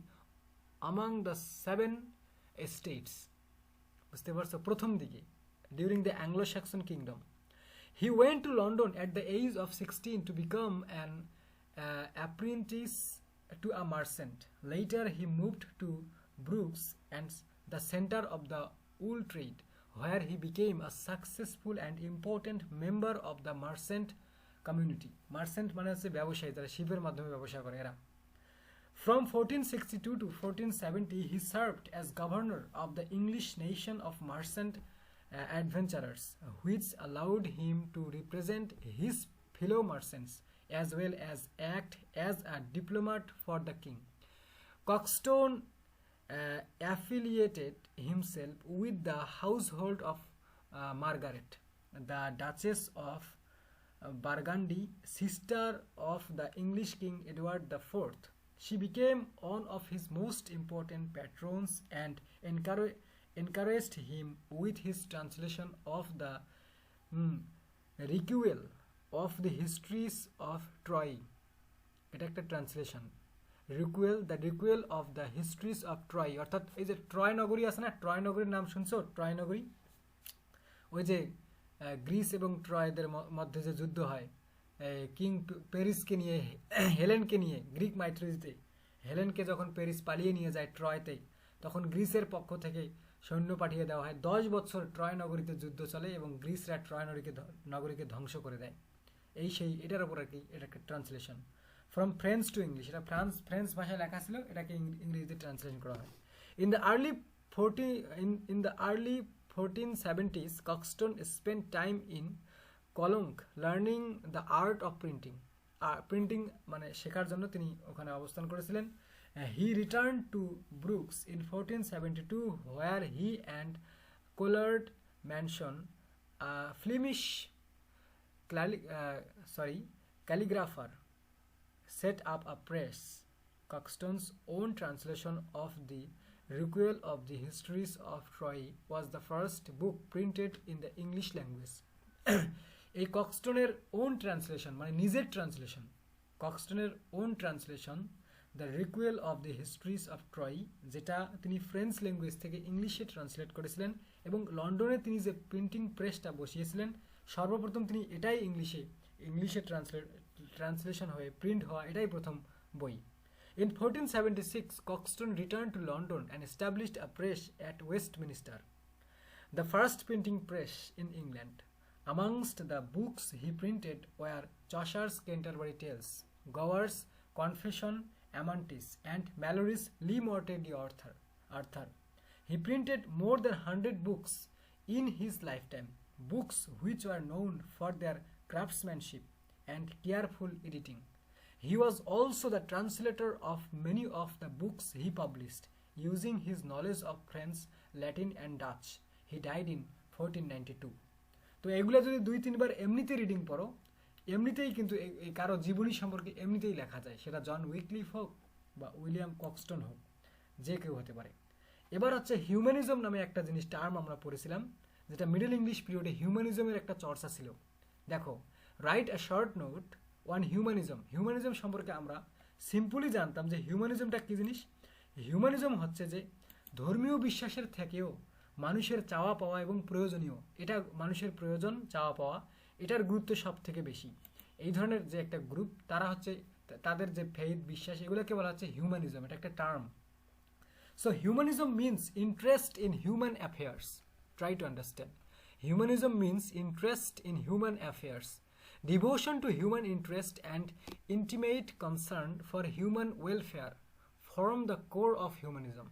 among the 7 states. বুঝতে পারছো? প্রথম দিকে during the Anglo-Saxon kingdom. He went to London at the age of 16 to become an apprentice to a merchant. Later he moved to Brooks and the center of the wool trade, where he became a successful and important member of the merchant community. Merchant মানে হচ্ছে ব্যবসায়ী, যারা শিপের মাধ্যমে ব্যবসা করে এরা। From 1462 to 1470 he served as governor of the English nation of merchant adventurers, which allowed him to represent his fellow merchants as well as act as a diplomat for the king. Coxstone affiliated himself with the household of Margaret, the Duchess of Burgundy, sister of the English King Edward IV. She became one of his most important patrons and encouraged him with his translation of the requel of the histories of Troy. এটা একটা translation. The recuyell of the histories of Troy, অর্থাৎ এই যে ট্রয় নগরী আছে না, ট্রয় নগরীর নাম শুনছো? ট্রয় নগরী, ওই যে গ্রিস এবং ট্রয়দের মধ্যে যে যুদ্ধ হয়, কিং প্যারিসকে নিয়ে, হেলেনকে নিয়ে, গ্রিক মাইথোলজিতে হেলেনকে যখন প্যারিস পালিয়ে নিয়ে যায় ট্রয়তে, তখন গ্রিসের পক্ষ থেকে সৈন্য পাঠিয়ে দেওয়া হয়। 10 বছর ট্রয় নগরীতে যুদ্ধ চলে এবং গ্রিসরা ট্রয় নগরীকে ধ্বংস করে দেয়। সেই এটার উপর আর কি, এটা একটা translation from French to English. এটা ফ্রেঞ্চ ভাষায় লেখা ছিল, এটাকে ইংরেজিতে ট্রান্সলেশন করা হয়। In the early 1470s Coxton spent time in Cologne learning the art of printing. Printing মানে শেখার জন্য তিনি ওখানে অবস্থান করেছিলেন। He returned to Brooks in 1472 where he and Collard Manson, a Flemish calligrapher, set up a press. Coxton's own translation of the Requel of the Histories of Troy was the first book printed in the English language. এই কক্সটনের ওন ট্রান্সলেশন মানে নিজের ট্রান্সলেশন, কক্সটনের own translation the recuyell of the histories of Troy, যেটা তিনি ফ্রেঞ্চ ল্যাঙ্গুয়েজ থেকে ইংলিশে ট্রান্সলেট করেছিলেন এবং লন্ডনে তিনি যে প্রিন্টিং প্রেসটা বসিয়েছিলেন, সর্বপ্রথম তিনি এটাই ইংলিশে ট্রান্সলেশন হয়ে প্রিন্ট হওয়া এটাই প্রথম বই। In 1476, Coxton returned to London and established a press at Westminster, the first printing press in England. Amongst the books he printed were Chaucer's Canterbury Tales, Gower's Confession, Amantis, and Malory's Le Morte d'Arthur. He printed more than 100 books in his lifetime, books which were known for their craftsmanship and careful editing. He was also the translator of many of the books he published, using his knowledge of French, Latin, and Dutch. He died in 1492. তো এগুলো যদি 2-3 বার এমনিতে রিডিং পড়ো, এমনিতেই কিন্তু কারো জীবনী সম্পর্কে এমনিতেই লেখা যায়, সেটা জন উইকলিফ হোক বা উইলিয়াম কক্সটন হোক, যে কেউ হতে পারে। এবার হচ্ছে হিউম্যানিজম নামে একটা জিনিস টার্ম আমরা পড়েছিলাম, যেটা মিডল ইংলিশ পিরিয়ডে হিউম্যানিজমের একটা চর্চা ছিল। দেখো, right a short note on humanism. Humanism সম্পর্কে আমরা সিম্পলি জানতাম যে হিউম্যানিজমটা কী জিনিস। হিউম্যানিজম হচ্ছে যে ধর্মীয় বিশ্বাসের থেকেও মানুষের চাওয়া পাওয়া এবং প্রয়োজনীয়, এটা মানুষের প্রয়োজন চাওয়া পাওয়া, এটার গুরুত্ব সব থেকে বেশি। এই ধরনের যে একটা গ্রুপ, তারা হচ্ছে তাদের যে ফেইথ বিশ্বাস, এগুলোকে বলা হচ্ছে হিউম্যানিজম। এটা একটা term. So humanism means interest in human affairs. Try to understand. Humanism means interest in human affairs, devotion to human interest and intimate concern for human welfare form the core of humanism.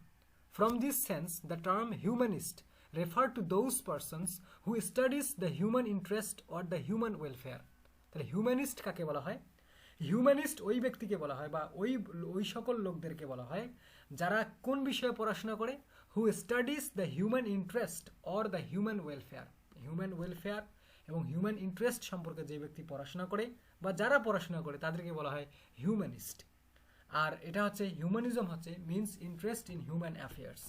From this sense, the term humanist refer to those persons who studies the human interest or the human welfare. তাহলে হিউম্যানিস্ট কাকে বলা হয়? হিউম্যানিস্ট ওই ব্যক্তিকে বলা হয় বা ওই সকল লোকদেরকে বলা হয় যারা কোন বিষয়ে পড়াশোনা করে? হু studies the human interest or the human welfare. Human welfare এবং হিউম্যান ইন্টারেস্ট সম্পর্কে যে ব্যক্তি পড়াশোনা করে বা যারা পড়াশোনা করে তাদেরকে বলা হয় হিউম্যানিস্ট। আর এটা হচ্ছে হিউম্যানিজম হচ্ছে means interest in human affairs.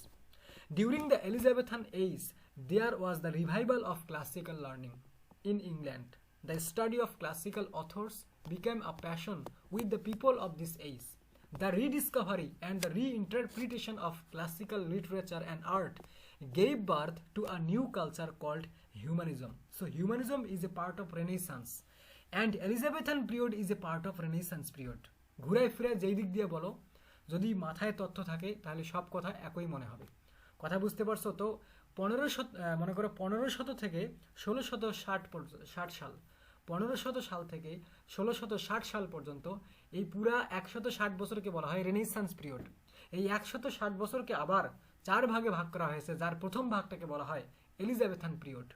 During the Elizabethan age there was the revival of classical learning in England. The study of classical authors became a passion with the people of this age. The rediscovery and the reinterpretation of classical literature and art gave birth to a new culture called humanism. So humanism is a part of Renaissance and Elizabethan period is a part of Renaissance period. ঘুরায় ফিরে যেই দিক দিয়ে বলো, যদি মাথায় তথ্য থাকে তাহলে সব কথা একই মনে হবে। কথা বুঝতে পারছো তো? মনে করো 1500 থেকে 1660 সাল, 1500 সাল থেকে 1660 সাল পর্যন্ত এই পুরা 160 বছরকে বলা হয় রেনেসান্স পিরিয়ড। এই 160 বছরকে আবার 4 ভাগে ভাগ করা হয়েছে, যার প্রথম ভাগটাকে বলা হয় এলিজাবেথান পিরিয়ড।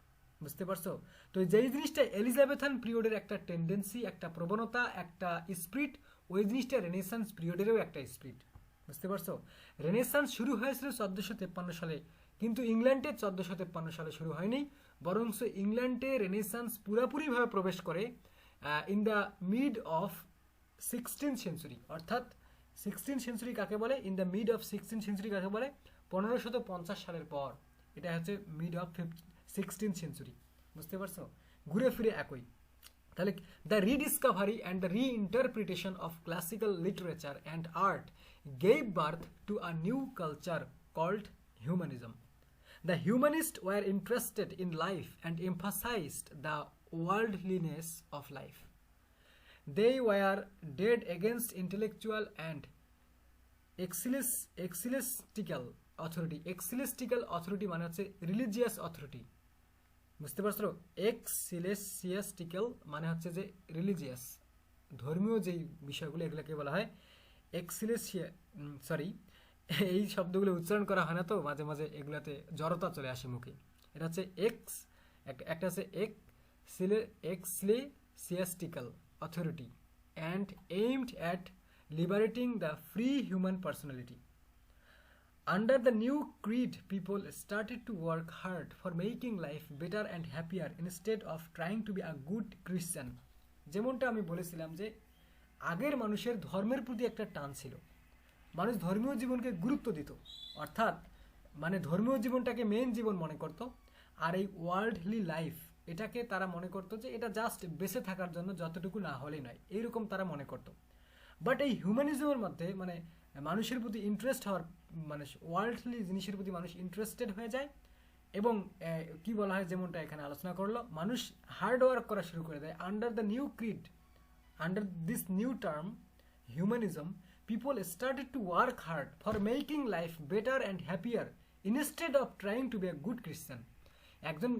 বুঝতে পারছো? তো যেই জিনিসটা এলিজাবেথান পিরিয়ডের একটা টেন্ডেন্সি, একটা প্রবণতা, একটা স্পিরিট, ওই জিনিসটা রেনেসান্স পিরিয়ডেরও একটা স্পিরিট। বুঝতে পারছো? রেনেসান্স শুরু হয়েছিল 1453 সালে, কিন্তু ইংল্যান্ডে 1453 সালে শুরু হয়নি, বরং ইংল্যান্ডে রেনেসান্স পুরোপুরিভাবে প্রবেশ করে in the mid of 16th century. অর্থাৎ 16th সেঞ্চুরি কাকে বলে? In the mid of 16th century কাকে বলে? 1550 সালের পর। এটা হচ্ছে মিড অফ 16th সেঞ্চুরি। বুঝতে পারছো? ঘুরে ফিরে একই। তাহলে the rediscovery and the reinterpretation of classical literature and art gave birth to a new culture called humanism. The humanists were interested in life and emphasized the worldliness of life. They were dead against intellectual and ecclesiastical authority. Ecclesiastical authority মানে হচ্ছে religious authority. বুঝতে পারছো? ecclesiastical মানে হচ্ছে যে রিলিজিয়াস, ধর্মীয় যেই বিষয়গুলো, এগুলোকে বলা হয় এই শব্দগুলো উচ্চারণ করা হয় না তো মাঝে মাঝে, এগুলাতে জড়তা চলে আসে মুখে। এটা হচ্ছে একটা হচ্ছে ecclesiastical authority and aimed at liberating the free human personality. Under the new creed, people started to work hard for making life better and happier instead of trying to be a good Christian. যেমনটা আমি বলেছিলাম যে আগের মানুষের ধর্মের প্রতি একটা টান ছিল, মানুষ ধর্মীয় জীবনকে গুরুত্ব দিত, অর্থাৎ মানে ধর্মীয় জীবনটাকে মেইন জীবন মনে করত, আর এই ওয়ার্ল্ডলি লাইফ এটাকে তারা মনে করতো যে এটা জাস্ট বেঁচে থাকার জন্য, যতটুকু না হলেই নয়, এইরকম তারা মনে করত। বাট এই হিউম্যানিজমের মধ্যে মানে মানুষের প্রতি ইন্টারেস্ট হওয়ার, মানে ওয়ার্ল্ডলি জিনিসের প্রতি মানুষ ইন্টারেস্টেড হয়ে যায় এবং কি বলা হয়, যেমনটা এখানে আলোচনা করলো, মানুষ হার্ড ওয়ার্ক করা শুরু করে দেয়। Under the new Creed, under this new term humanism, people started to work hard for making life better and happier instead of trying to be a good Christian. একজন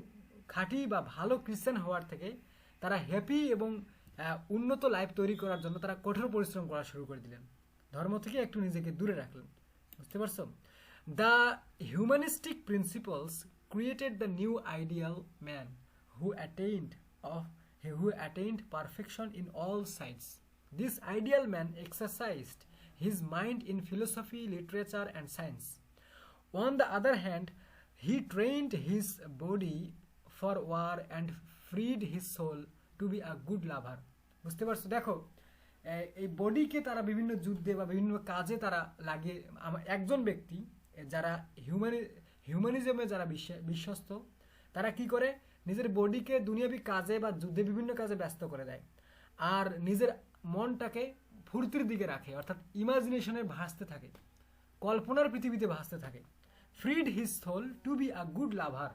খাঁটি বা ভালো খ্রিস্টান হওয়ার থেকে তারা হ্যাপি এবং উন্নত লাইফ তৈরি করার জন্য তারা কঠোর পরিশ্রম করা শুরু করে দিলেন, ধর্ম থেকে একটু নিজেকে দূরে রাখলেন। বুঝতে পারছো? The humanistic principles created the new ideal man who attained perfection in all sides. This ideal man exercised his mind in philosophy, literature, and science. On the other hand, he trained his body for war and freed his soul to be a good lover. বুঝতে পারছো? দেখো, এই বডিকে তারা বিভিন্ন যুদ্ধে বা বিভিন্ন কাজে তারা লাগিয়ে, একজন ব্যক্তি যারা হিউম্যানিজমে যারা বিশ্বস্ত, তারা কি করে, নিজের বডিকে দুনিয়াবি কাজে বা যুদ্ধে বিভিন্ন কাজে ব্যস্ত করে দেয়, আর নিজের মনটাকে ফুর্তির দিকে রাখে, অর্থাৎ ইমাজিনেশনে ভাসতে থাকে, কল্পনার পৃথিবীতে ভাসতে থাকে। Freed his soul to be a good lover,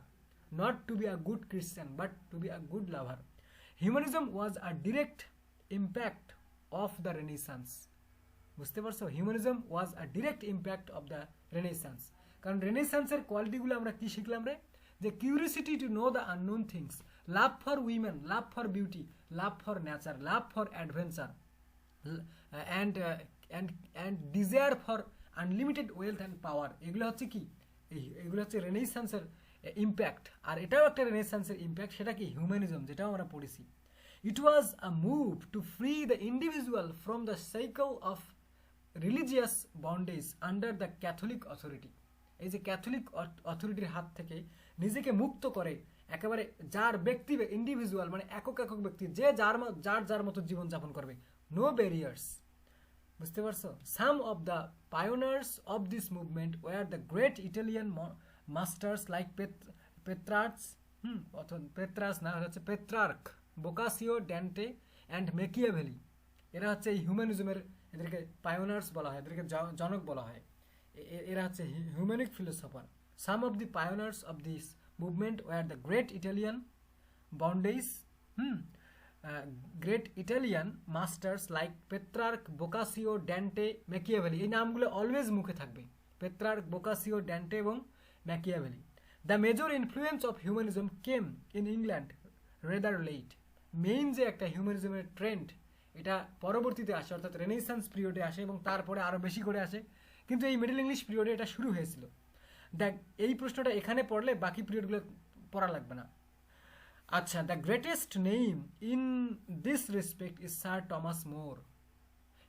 not to be a good Christian but to be a good lover. Humanism was a direct impact of the Renaissance. বুঝতে পারছো? Humanism was a direct impact of the Renaissance. কারণ রেনেসান্সের কোয়ালিটিগুলো আমরা কি শিখলাম রে? যে curiosity to know the unknown things, love for women, love for beauty, love for nature, love for adventure, and desire for unlimited wealth and power. এগুলো হচ্ছে কি? এগুলো হচ্ছে রেনেসান্সের ইম্প্যাক্ট। আর এটাও একটা রেনেসান্সের ইম্প্যাক্ট। সেটা কি? হিউম্যানিজম, যেটাও আমরা পড়েছি। It was a move to free the individual from the cycle of religious bondage under the Catholic authority. এই যে ক্যাথলিক অথরিটির হাত থেকে নিজেকে মুক্ত করে একেবারে যার ব্যক্তি, ইন্ডিভিজুয়াল মানে একক একক ব্যক্তি, যে যার মতো জীবনযাপন করবে, নো ব্যারিয়ার্স। বুঝতে পারছো? Some of the pioneers of this movement were the great Italian masters like Petrarch, Boccaccio, Dante and Machiavelli. এরা হচ্ছে এই হিউম্যানিজমের, এদেরকে পায়োনিয়ার্স বলা হয়, এদেরকে জনক বলা হয়। এরা হচ্ছে humanic philosopher. Some of the pioneers of this movement were the great Italian bondage, great Italian masters like Petrarch, Boccaccio, Dante, Machiavelli. এই নামগুলো অলওয়েজ মুখে থাকবে, পেত্রার্ক, বোকাসিও, ড্যান্টে এবং Machiavelli. The major influence of humanism came in England rather late. Main যে একটা হিউম্যানিজমের ট্রেন্ড, এটা পরবর্তীতে আসে, অর্থাৎ রেনেসান্স পিরিয়ডে আসে এবং তারপরে আরও বেশি করে আসে, কিন্তু এই মিডল ইংলিশ পিরিয়ডে এটা শুরু হয়েছিল। দেখ, এই প্রশ্নটা এখানে পড়লে বাকি পিরিয়ডগুলো পড়া লাগবে না। আচ্ছা, the greatest name in this respect is Sir Thomas more.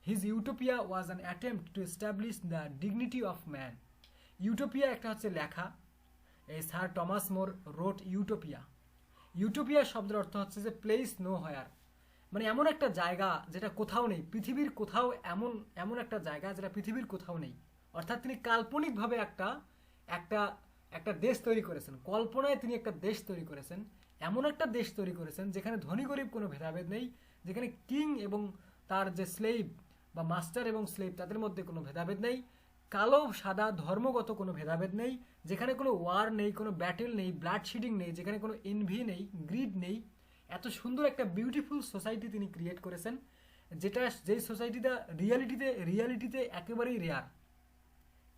His utopia was an attempt to establish the dignity of man. Utopia একটা হচ্ছে লেখা, এই স্যার টমাস মোর রোট ইউটোপিয়া। ইউটোপিয়া শব্দের অর্থ হচ্ছে যে প্লেস নো হোয়ার, মানে এমন একটা জায়গা যেটা কোথাও নেই, পৃথিবীর কোথাও এমন একটা জায়গা যেটা পৃথিবীর কোথাও নেই। অর্থাৎ তিনি কাল্পনিকভাবে একটা দেশ তৈরি করেছেন, কল্পনায় তিনি একটা দেশ তৈরি করেছেন, এমন একটা দেশ তৈরি করেছেন যেখানে ধনী গরিব কোনো ভেদাভেদ নেই, যেখানে কিং এবং তার যে স্লেভ বা মাস্টার এবং স্লেভ তাদের মধ্যে কোনো ভেদাভেদ নেই, কালো সাদা ধর্মগত কোনো ভেদাভেদ নেই, যেখানে কোনো ওয়ার নেই, কোনো ব্যাটেল নেই, ব্লাড শিডিং নেই, যেখানে কোনো এনভি নেই, গ্রিড নেই। এত সুন্দর একটা বিউটিফুল সোসাইটি তিনি ক্রিয়েট করেছেন, যেই সোসাইটিটা রিয়ালিটিতে একেবারেই রেয়ার।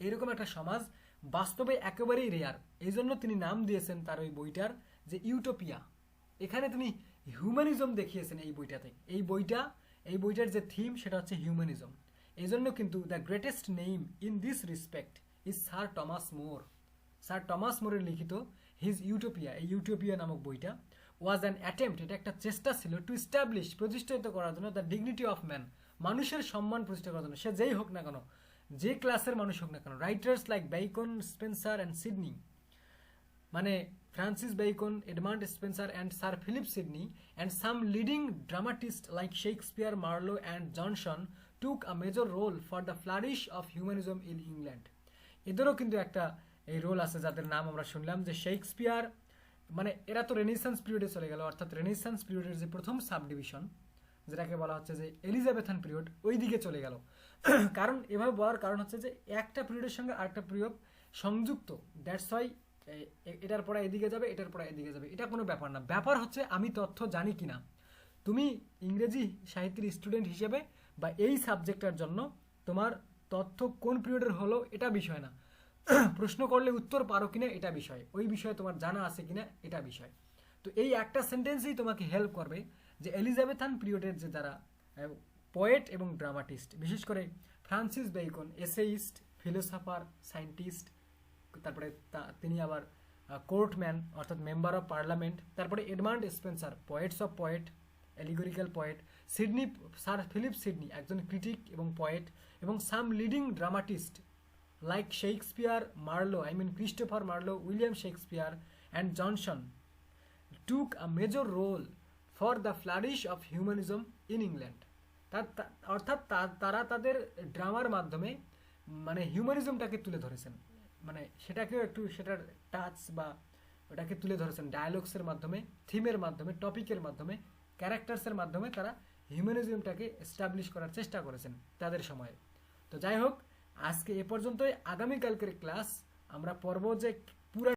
এরকম একটা সমাজ বাস্তবে একেবারেই রেয়ার। এই জন্য তিনি নাম দিয়েছেন তার ওই বইটার যে ইউটোপিয়া। এখানে তিনি হিউম্যানিজম দেখিয়েছেন এই বইটাতে। এই বইটার যে থিম সেটা হচ্ছে হিউম্যানিজম। এই জন্য কিন্তু the greatest name in this respect is Sir Thomas More. Sir Thomas মোরের লিখিত হিজ ইউটোপিয়া, এই ইউটোপিয়া নামক বইটা ওয়াজ অ্যান অ্যাটেম্প্ট, এটা একটা চেষ্টা ছিল, টু এস্টাবলিশ, প্রতিষ্ঠিত করার জন্য, দ্য ডিগনিটি অফ ম্যান, মানুষের সম্মান প্রতিষ্ঠা করার জন্য, সে যেই হোক না কেন, যে ক্লাসের মানুষ হোক না কেন। Writers like Bacon, Spenser and Sidney, মানে Francis Bacon, Edmund Spenser and Sir Philip Sidney, and some leading dramatist like Shakespeare, Marlowe and Jonson took a major role for the flourish of humanism in England. এদেরও কিন্তু একটা এই রোল আছে, যাদের নাম আমরা শুনলাম, যে শেক্সপিয়ার, মানে এরা তো রেনেসান্স পিরিয়ডে চলে গেল, অর্থাৎ রেনেসান্স পিরিয়ডের যে প্রথম সাব ডিভিশন যেটাকে বলা হচ্ছে যে এলিজাবেথান পিরিয়ড, ওই দিকে চলে গেল। কারণ এভাবে বলার কারণ হচ্ছে যে একটা পিরিয়ডের সঙ্গে আরেকটা পিরিয়ড সংযুক্ত, দ্যাটস ওয়াই এটার পরে এদিকে যাবে, এটার পরে এদিকে যাবে, এটা কোনো ব্যাপার না। ব্যাপার হচ্ছে আমি তথ্য জানি কিনা। তুমি ইংরেজি সাহিত্যের স্টুডেন্ট হিসেবে বা এই সাবজেক্টটার জন্য তোমার তথ্য কোন পিরিয়ডের হলো এটা বিষয় না, প্রশ্ন করলে উত্তর পারো কিনা এটা বিষয়, ওই বিষয়ে তোমার জানা আছে কিনা এটা বিষয়। তো এই একটা সেন্টেন্সই তোমাকে হেল্প করবে যে এলিজাবেথান পিরিয়ডের যে যারা পোয়েট এবং ড্রামাটিস্ট, বিশেষ করে Francis Bacon, essayist, philosopher, scientist, তারপরে তিনি আবার কোর্টম্যান অর্থাৎ মেম্বার অফ পার্লামেন্ট, তারপরে Edmund Spenser, poets of poet, allegorical poet, Sidney, sir Philip Sidney একজন ক্রিটিক এবং পোয়েট, এবং some leading dramatist like Shakespeare, Marlowe, Christopher Marlowe, William Shakespeare and Jonson took a major role for the flourish of humanism in England. অর্থাৎ তারা তাদের ড্রামার মাধ্যমে মানে হিউম্যানিজমটাকে তুলে ধরেছেন, মানে সেটাকেও একটু সেটার টাচ বা ওটাকে তুলে ধরেছেন ডায়ালগসের মাধ্যমে, থিমের মাধ্যমে, টপিকের মাধ্যমে, ক্যারেক্টার্সের মাধ্যমে তারা হিউম্যানিজমটাকে এস্টাবলিশ করার চেষ্টা করেছেন তাদের সময়ে। তো যাই হোক, আজকে এ পর্যন্তই। আগামীকালকের ক্লাস আমরা পড়ব যে